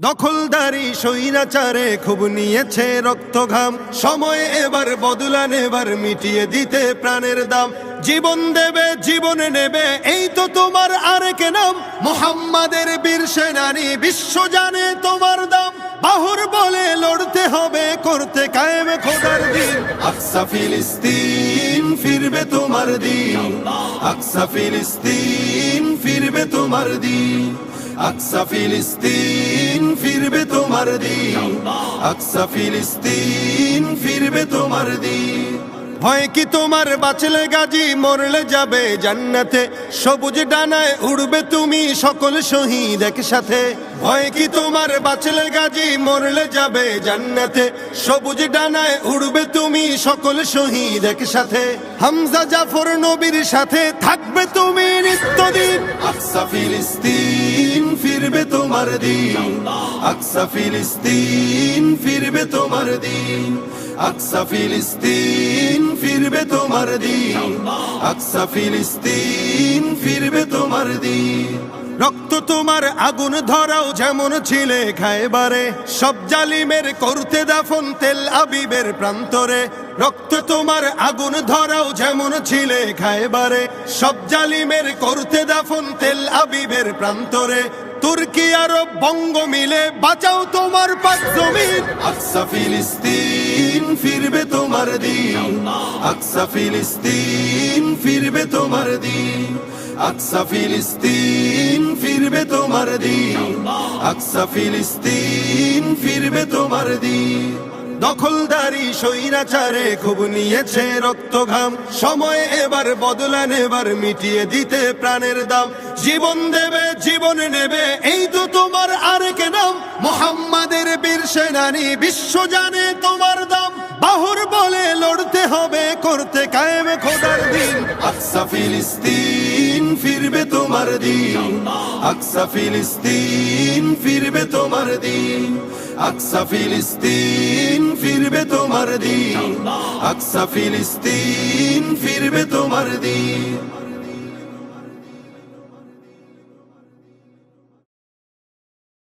দখলদারি স্বৈরাচারে খুব নিয়েছে রক্ত ঘাম, সময় এবার বদলা নেবার, মিটিয়ে দিতে প্রাণের দাম। জীবন দেবে জীবন নেবে, এই তো তোমার আরেক নাম। মুহাম্মাদের বীর সেনানী, বিশ্ব জানে তোমার দাম। বাহুর বলে লড়তে হবে, করতে কায়েম খোদার দিন। আকসা ফিলিস্তিন ফিরবে তোমার দিন, আকসা ফিলিস্তিন ফিরবে তোমার দিন, আকসা ফিলিস্তিন ফিরবে তোমার দিন, আকসা ফিলিস্তিন ফিরবে তোমার দিন। ভয় কি তোমার, বাঁচলে গাজী মরলে যাবে জান্নাতে। সবুজ ডানায় উড়বে তুমি সকল শহীদ একসাথে। ভয় কি তোমার, বাঁচলে গাজী মরলে যাবে জান্নাতে। সবুজ ডানায় উড়বে তুমি সকল শহীদ একসাথে। হামজা জাফর নবীর সাথে থাকবে তুমি নিত্যদিন। আকসা ফিলিস্তিন ফিরবে তোমার দিন, আকসা ফিলিস্তিন ফিরবে তোমার দিন, আকসা ফিলিস্তিন ফিরবে তোমার দিন, আকসা ফিলিস্তিন ফিরবে তোমার দিন। রক্ত তোমার আগুন ধরাও যেমন ছিলে খায়বারে, সব জালিমের করতে দাফন তেল আবিবের প্রান্তরে। রক্ত তোমার আগুন ধরাও যেমন ছিলে খায়বারে, সব জালিমের করতে দাফন তেল আবিবের প্রান্তরে। তুর্কি আরব বঙ্গ মিলে বাঁচাও তোমার পাক জমিন। আকসা ফিলিস্তিন ফিরবে তোমার দিন, আকসা ফিলিস্তিন ফিরবে তোমার দিন, আকসা ফিলিস্তিন ফিরবে তোমার দিন, আকসা ফিলিস্তিন ফিরবে তোমার দিন। দখলদারি স্বৈরাচারে খুব নিয়েছে রক্ত ঘাম, সময় এবার বদলা নেবার, মিটিয়ে দিতে প্রাণের দাম। জীবন দেবে জীবন নেবে, এই তো তোমার আরেক নাম। মুহাম্মাদের বীর সেনানী, বিশ্ব জানে তোমার দাম। বাহুর বলে লড়তে হবে, করতে কায়েম খোদার দিন। আকসা ফিলিস্তিন ফিরবে তোমার দিন, আকসা ফিলিস্তিন ফিরবে তোমার দিন, আকসা ফিলিস্তিন ফিরবে তোমার দিন, আকসা ফিলিস্তিন ফিরবে তোমার দিন।